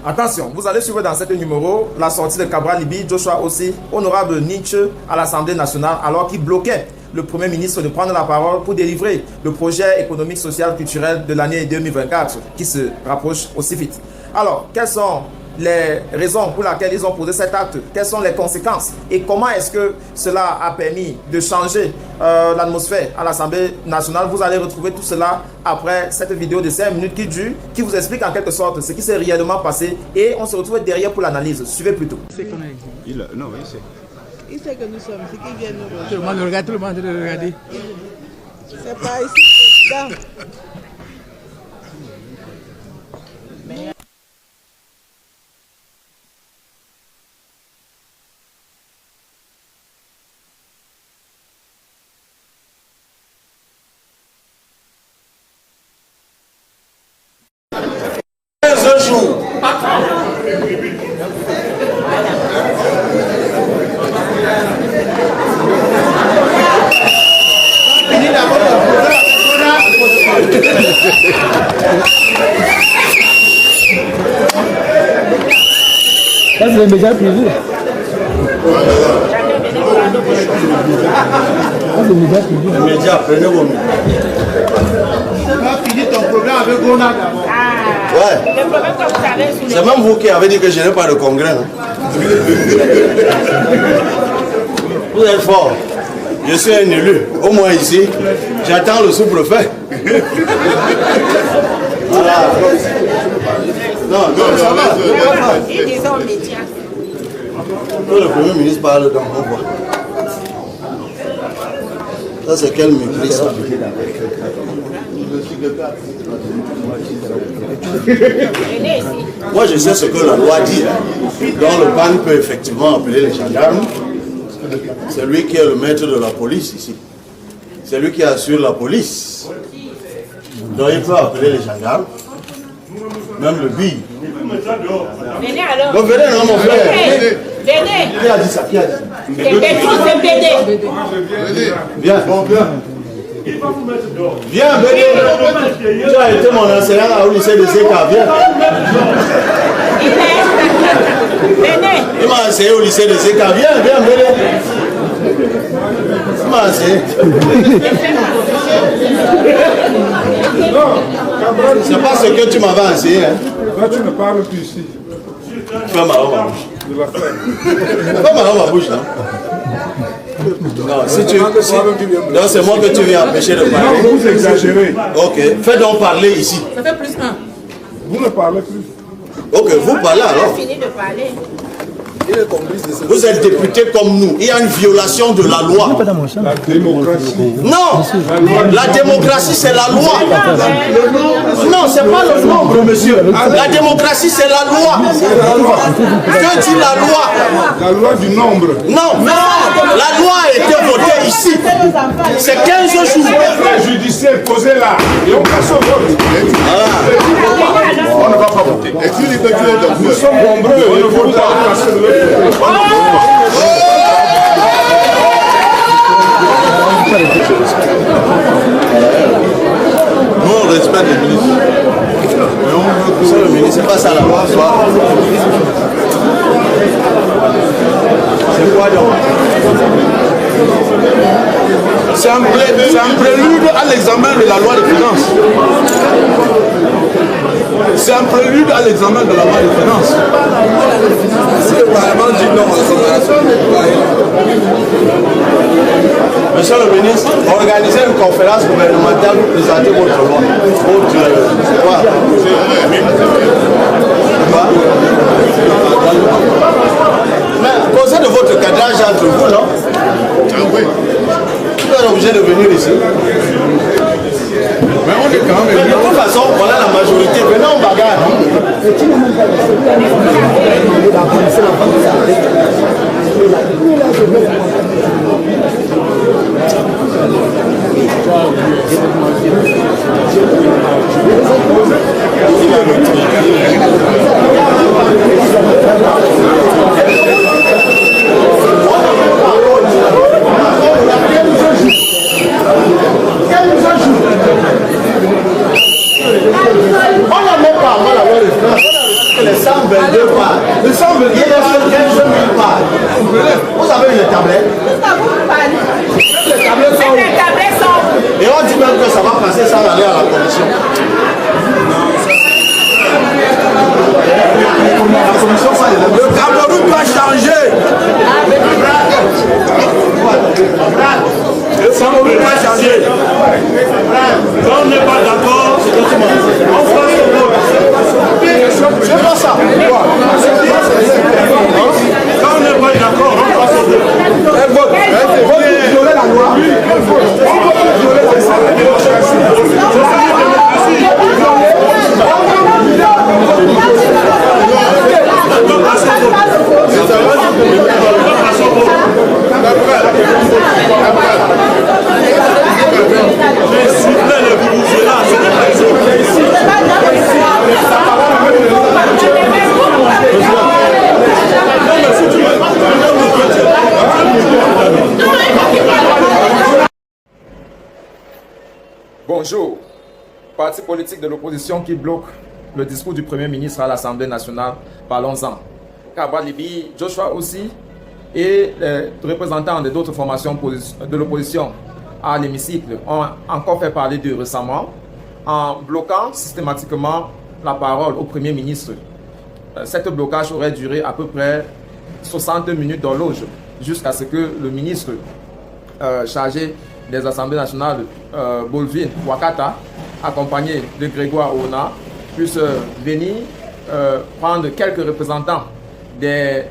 Attention, vous allez suivre dans cet numéro la sortie de Cabral Libby, Joshua aussi, honorable Nietzsche à l'Assemblée nationale, alors qu'il bloquait le Premier ministre de prendre la parole pour délivrer le projet économique, social, culturel de l'année 2024 qui se rapproche aussi vite. Alors, quelles sont les raisons pour lesquelles ils ont posé cet acte? Quelles sont les conséquences? Et comment est-ce que cela a permis de changer l'atmosphère à l'Assemblée nationale? Vous allez retrouver tout cela après cette vidéo de 5 minutes qui dure, qui vous explique en quelque sorte ce qui s'est réellement passé. Et on se retrouve derrière pour l'analyse. Suivez plutôt. Non, il sait. Il sait que nous sommes ici, qu'il vient nous rejoindre. Tout le monde regarde, tout le monde regarde. C'est pas ici, président. Ça, c'est déjà prévu. Les médias, prenez vos minutes. Tu as fini ton problème avec Gona d'abord. Ouais. Le problème que vous avez sous C'est même vous qui avez dit que je n'ai pas de congrès. Non? Vous êtes fort. Je suis un élu. Au moins ici, j'attends le sous-préfet. Voilà. Non, ça va. et des hommes médias. Quand le Premier ministre parle dans mon voix. Ça, c'est quel mépris ça? Moi, je sais ce que la loi dit. Donc, le ban peut effectivement appeler les gendarmes. C'est lui qui est le maître de la police ici. C'est lui qui assure la police. Donc, il peut appeler les gendarmes. Même le BI. Venez alors. Donc, venez, non, mon frère. Venez. Qui a dit ça? Qui a dit ça? C'est Pétrus, c'est Bédé. Viens. Viens, Bédé. Tu as été mon enseignant au lycée de Zeka. Viens. Venez. Il m'a enseigné au lycée de Zeka. Viens, Bédé. Il m'a enseigné. C'est pas ce que tu m'avais enseigné. Hein? Là, tu ne parles plus ici. Fais marron ma bouche. Je vais faire. Fais marron ma bouche, non? Non, si tu. Si, non, c'est moi que tu viens empêcher de parler. Non, vous exagérez. Ok, fais donc parler ici. Ça fait plus un. Vous ne parlez plus. Ok, vous parlez On a alors. fini de parler. Vous êtes député comme nous. Il y a une violation de la loi. La démocratie. Non, la démocratie c'est la loi. Non, c'est pas le nombre, monsieur. La démocratie c'est la loi. Que dit la loi? La loi du nombre. Non, la loi a été votée ici. C'est 15 jours. Préjudiciel, posez-la. Et on passe au vote. On ne va pas voter. Nous sommes nombreux. On ne vote pas. Nous on respecte les ministres. Monsieur le ministre, c'est pas ça la loi. C'est quoi donc? C'est un prélude à l'examen de la loi de finances. C'est un prélude à l'examen de la loi de finances. Si le Parlement dit non à l'exonération Monsieur le ministre, organisez une conférence gouvernementale pour présenter votre loi. Mais causez de votre cadrage entre vous, non? Vous êtes obligé de venir ici. Mais on est quand même. Mais de toute façon, voilà la majorité. Venez en bagarre. 122 pages. Le 122 Il y a 15 000 pages. Vous avez une tablette. les tablettes sont... Les tablettes sont... Et on dit même que ça va passer sans aller à la commission. Le Cameroun doit changer. Le Cameroun doit changer. Quand on n'est pas d'accord, on passe au vote. C'est pas ça. Quand on n'est pas d'accord, on passe au vote. Un vote. Vote pour violer la loi. Bonjour. Parti politique de l'opposition qui bloque le discours du Premier ministre à l'Assemblée nationale, parlons-en. Cabral Libye, Joshua aussi, et les représentants d'autres formations de l'opposition à l'hémicycle ont encore fait parler d'eux récemment en bloquant systématiquement la parole au Premier ministre. Cet blocage aurait duré à peu près 60 minutes d'horloge jusqu'à ce que le ministre chargé des Assemblées nationales, Bolvin Wakata, accompagné de Grégoire Ona, puisse venir prendre quelques représentants des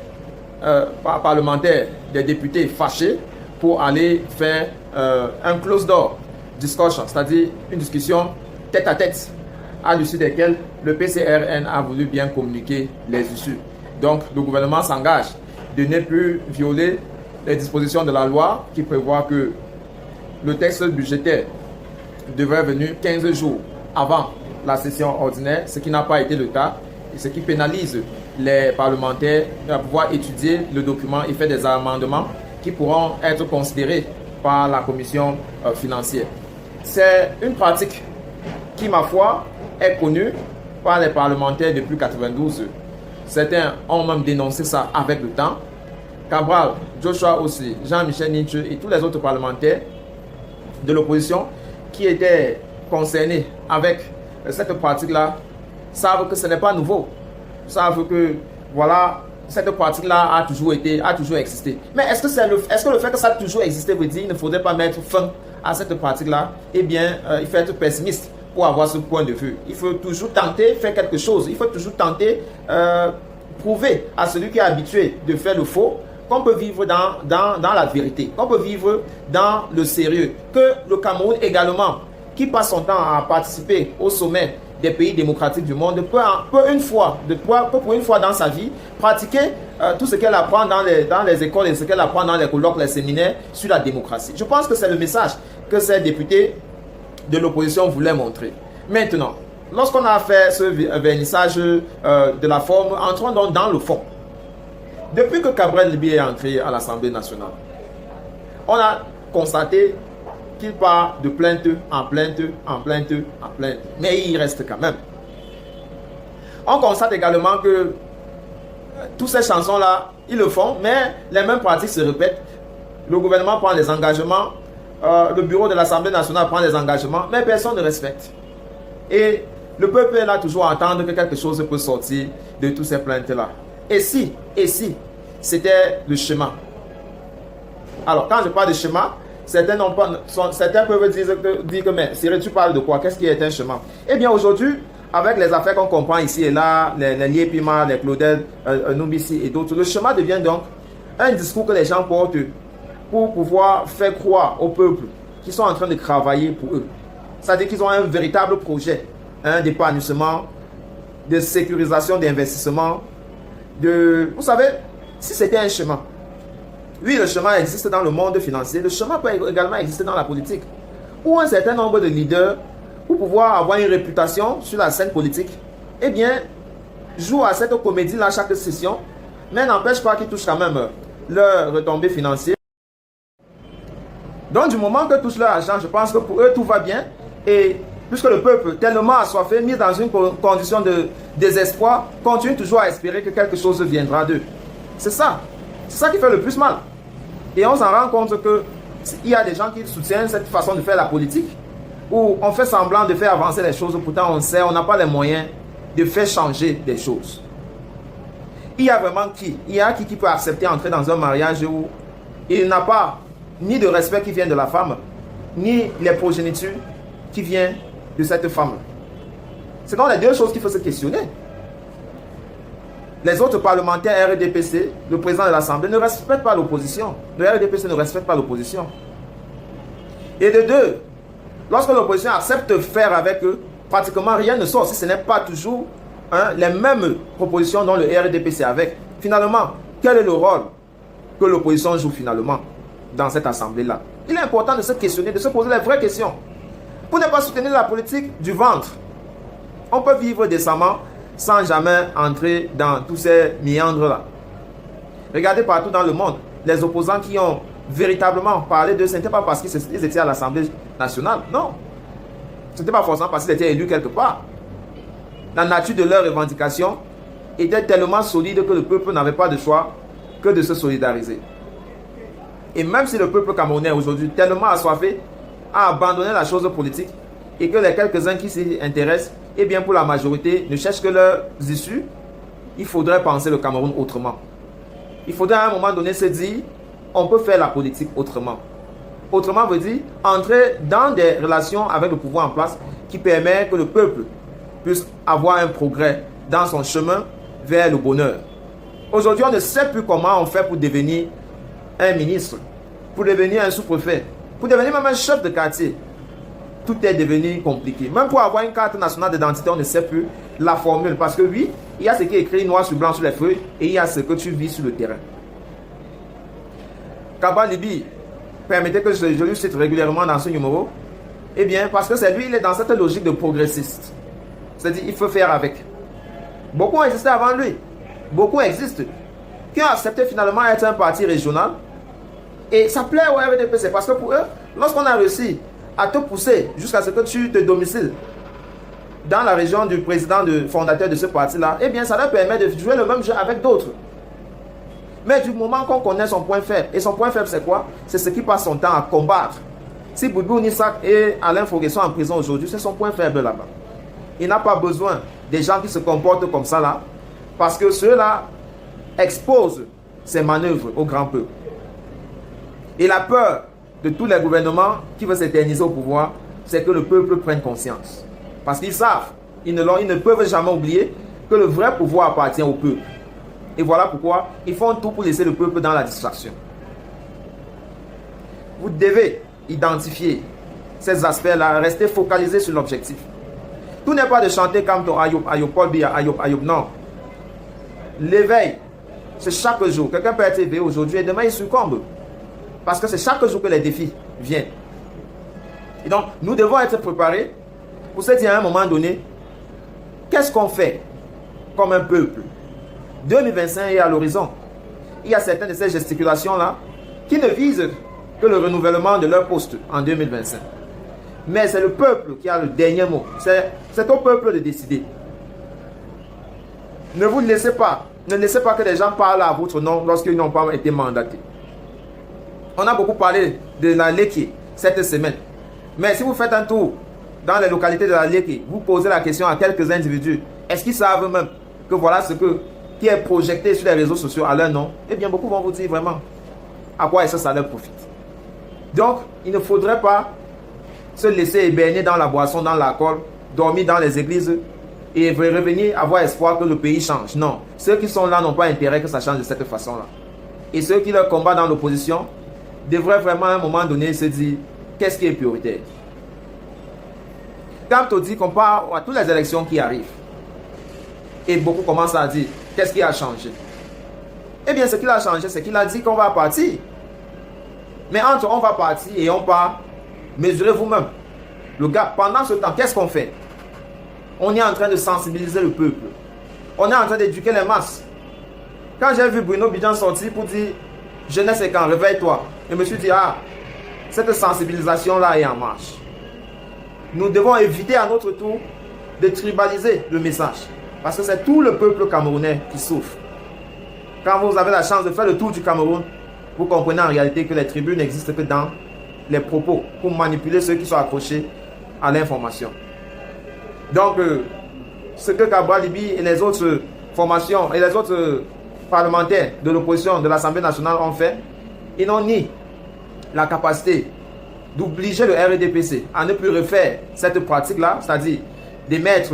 parlementaires, des députés fâchés pour aller faire un close door discussion, c'est-à-dire une discussion tête à tête, à l'issue desquelles le PCRN a voulu bien communiquer les issues. Donc le gouvernement s'engage de ne plus violer les dispositions de la loi qui prévoit que le texte budgétaire devrait venir 15 jours avant la session ordinaire, ce qui n'a pas été le cas, et ce qui pénalise les parlementaires à pouvoir étudier le document et faire des amendements qui pourront être considérés par la commission financière. C'est une pratique qui, ma foi, est connue par les parlementaires depuis 1992. Certains ont même dénoncé ça avec le temps. Cabral, Joshua aussi, Jean-Michel Ninche et tous les autres parlementaires de l'opposition qui étaient concernés avec cette pratique-là savent que ce n'est pas nouveau. Savent que voilà, cette pratique-là a toujours existé. Mais est-ce que le fait que ça a toujours existé veut dire qu'il ne faudrait pas mettre fin à cette pratique-là? Eh bien, il faut être pessimiste pour avoir ce point de vue. Il faut toujours tenter faire quelque chose. Il faut toujours tenter prouver à celui qui est habitué de faire le faux qu'on peut vivre dans la vérité, qu'on peut vivre dans le sérieux, que le Cameroun également, qui passe son temps à participer au sommet des pays démocratiques du monde, peut pour une fois dans sa vie pratiquer tout ce qu'elle apprend dans les écoles et ce qu'elle apprend dans les colloques, les séminaires sur la démocratie. Je pense que c'est le message que ces députés de l'opposition voulaient montrer. Maintenant, lorsqu'on a fait ce vernissage de la forme, entrons donc dans le fond. Depuis que Cabral Libye est entré à l'Assemblée nationale, on a constaté qu'il part de plainte en plainte, en plainte, en plainte. Mais il reste quand même. On constate également que toutes ces chansons-là, ils le font, mais les mêmes pratiques se répètent. Le gouvernement prend des engagements, le bureau de l'Assemblée nationale prend des engagements, mais personne ne respecte. Et le peuple est là toujours à attendre que quelque chose peut sortir de toutes ces plaintes-là. Et si c'était le schéma. Alors, quand je parle de schéma, certains peuvent dire que mais Cyril, tu parles de quoi? Qu'est-ce qui est un schéma? Eh bien, aujourd'hui, avec les affaires qu'on comprend ici et là, les Liépima, les Claudel, Nubissi et d'autres, le schéma devient donc un discours que les gens portent pour pouvoir faire croire au peuple qu'ils sont en train de travailler pour eux. C'est-à-dire qu'ils ont un véritable projet d'épanouissement, de sécurisation d'investissement. Vous savez, si c'était un chemin, oui, le chemin existe dans le monde financier, le chemin peut également exister dans la politique, où un certain nombre de leaders, pour pouvoir avoir une réputation sur la scène politique, eh bien, jouent à cette comédie-là chaque session, mais n'empêche pas qu'ils touchent quand même leur retombée financière. Donc, du moment que touchent leur argent, je pense que pour eux, tout va bien, et puisque le peuple, tellement assoiffé, mis dans une condition de désespoir, continue toujours à espérer que quelque chose viendra d'eux. C'est ça. C'est ça qui fait le plus mal. Et on s'en rend compte qu'il y a des gens qui soutiennent cette façon de faire la politique, où on fait semblant de faire avancer les choses, pourtant on sait, on n'a pas les moyens de faire changer des choses. Il y a vraiment qui? Il y a qui peut accepter d'entrer dans un mariage où il n'a pas ni de respect qui vient de la femme, ni les progénitures qui viennent de cette femme. C'est donc les deux choses qu'il faut se questionner. Les autres parlementaires RDPC, le président de l'Assemblée, ne respectent pas l'opposition. Le RDPC ne respecte pas l'opposition. Et de deux, lorsque l'opposition accepte de faire avec eux, pratiquement rien ne sort si ce n'est pas toujours les mêmes propositions dont le RDPC avec. Finalement, quel est le rôle que l'opposition joue finalement dans cette assemblée-là? Il est important de se questionner, de se poser les vraies questions. Pour ne pas soutenir la politique du ventre. On peut vivre décemment sans jamais entrer dans tous ces méandres-là. Regardez partout dans le monde, les opposants qui ont véritablement parlé d'eux, ce n'était pas parce qu'ils étaient à l'Assemblée nationale, non. Ce n'était pas forcément parce qu'ils étaient élus quelque part. La nature de leurs revendications était tellement solide que le peuple n'avait pas de choix que de se solidariser. Et même si le peuple camerounais aujourd'hui tellement assoiffé a abandonné la chose politique et que les quelques-uns qui s'y intéressent, eh bien pour la majorité, ne cherchent que leurs issues, il faudrait penser le Cameroun autrement. Il faudrait à un moment donné se dire, on peut faire la politique autrement. Autrement veut dire entrer dans des relations avec le pouvoir en place qui permet que le peuple puisse avoir un progrès dans son chemin vers le bonheur. Aujourd'hui, on ne sait plus comment on fait pour devenir un ministre, pour devenir un sous-préfet, pour devenir même un chef de quartier. Tout est devenu compliqué. Même pour avoir une carte nationale d'identité, on ne sait plus la formule. Parce que oui, il y a ce qui est écrit noir sur blanc sur les feuilles et il y a ce que tu vis sur le terrain. Cabral Libi, permettez que je lui cite régulièrement dans ce numéro. Eh bien, parce que c'est lui, il est dans cette logique de progressiste. C'est-à-dire, il faut faire avec. Beaucoup ont existé avant lui. Beaucoup existent. Qui ont accepté finalement d'être un parti régional. Et ça plaît au RDPC parce que pour eux, lorsqu'on a réussi à te pousser jusqu'à ce que tu te domiciles dans la région du président, fondateur de ce parti-là, eh bien, ça leur permet de jouer le même jeu avec d'autres. Mais du moment qu'on connaît son point faible, et son point faible, c'est quoi? C'est ce qui passe son temps à combattre. Si Boubou Nissak et Alain Foguet sont en prison aujourd'hui, c'est son point faible là-bas. Il n'a pas besoin des gens qui se comportent comme ça là, parce que ceux-là exposent ses manœuvres au grand peuple. Et la peur de tous les gouvernements qui veulent s'éterniser au pouvoir, c'est que le peuple prenne conscience. Parce qu'ils savent, ils ne peuvent jamais oublier que le vrai pouvoir appartient au peuple. Et voilà pourquoi ils font tout pour laisser le peuple dans la distraction. Vous devez identifier ces aspects-là, rester focalisé sur l'objectif. Tout n'est pas de chanter comme ton Ayoub, Ayoub, Paul Biya, Ayoub, Ayoub, non. L'éveil, c'est chaque jour. Quelqu'un peut être éveillé aujourd'hui et demain il succombe. Parce que c'est chaque jour que les défis viennent. Et donc, nous devons être préparés pour se dire à un moment donné, qu'est-ce qu'on fait comme un peuple? 2025 est à l'horizon. Il y a certaines de ces gesticulations-là qui ne visent que le renouvellement de leur poste en 2025. Mais c'est le peuple qui a le dernier mot. C'est au peuple de décider. Ne vous laissez pas. Ne laissez pas que les gens parlent à votre nom lorsqu'ils n'ont pas été mandatés. On a beaucoup parlé de la Léké cette semaine. Mais si vous faites un tour dans les localités de la Léké, vous posez la question à quelques individus. Est-ce qu'ils savent même que voilà ce qui est projeté sur les réseaux sociaux à leur nom? Eh bien, beaucoup vont vous dire vraiment à quoi est-ce que ça leur profite. Donc, il ne faudrait pas se laisser éberner dans la boisson, dans l'alcool, dormir dans les églises et revenir avoir espoir que le pays change. Non, ceux qui sont là n'ont pas intérêt que ça change de cette façon-là. Et ceux qui leur combattent dans l'opposition devraient vraiment à un moment donné se dire qu'est-ce qui est prioritaire. Quand on dit qu'on parle à toutes les élections qui arrivent, et beaucoup commencent à dire qu'est-ce qui a changé? Eh bien, ce qui a changé, c'est qu'il a dit qu'on va partir. Mais entre on va partir et on part, mesurez vous-même le gars. Pendant ce temps, qu'est-ce qu'on fait? On est en train de sensibiliser le peuple. On est en train d'éduquer les masses. Quand j'ai vu Bruno Bidjan sortir pour dire jeunesse et quand, réveille-toi, je me suis dit, ah, cette sensibilisation-là est en marche. nous devons éviter à notre tour de tribaliser le message. Parce que c'est tout le peuple camerounais qui souffre. Quand vous avez la chance de faire le tour du Cameroun, vous comprenez en réalité que les tribus n'existent que dans les propos pour manipuler ceux qui sont accrochés à l'information. Donc, ce que Cabral Liby et les autres formations et les autres parlementaires de l'opposition de l'Assemblée nationale ont fait, ils n'ont ni la capacité d'obliger le RDPC à ne plus refaire cette pratique-là, c'est-à-dire d'émettre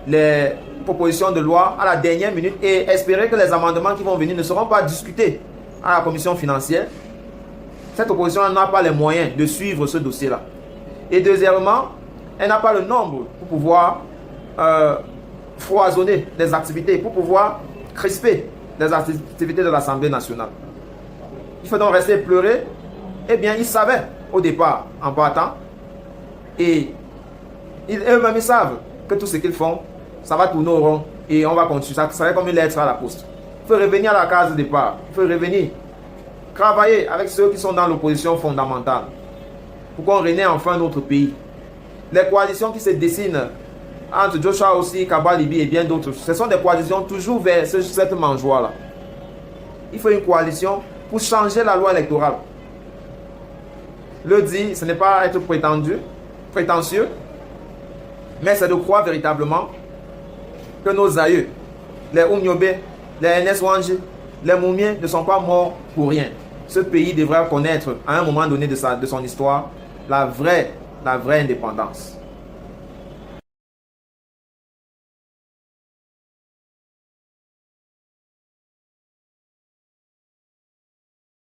les propositions de loi à la dernière minute et espérer que les amendements qui vont venir ne seront pas discutés à la commission financière. Cette opposition n'a pas les moyens de suivre ce dossier-là. Et deuxièmement, elle n'a pas le nombre pour pouvoir foisonner les activités, pour pouvoir crisper les activités de l'Assemblée nationale. Il faut donc rester pleurer. Eh bien, ils savaient au départ, en partant, et eux-mêmes ils savent que tout ce qu'ils font, ça va tourner au rond et on va continuer. Ça serait comme une lettre à la poste. Il faut revenir à la case de départ. Il faut revenir travailler avec ceux qui sont dans l'opposition fondamentale pour qu'on renaisse enfin notre pays. Les coalitions qui se dessinent entre Joshua aussi, Cabral Liby et bien d'autres, ce sont des coalitions toujours vers cette mangeoire-là. Il faut une coalition pour changer la loi électorale. Le dit, ce n'est pas être prétentieux, mais c'est de croire véritablement que nos aïeux, les Ounyobe, les NS Wanji, les Moumiens ne sont pas morts pour rien. Ce pays devrait connaître à un moment donné de son histoire la vraie indépendance.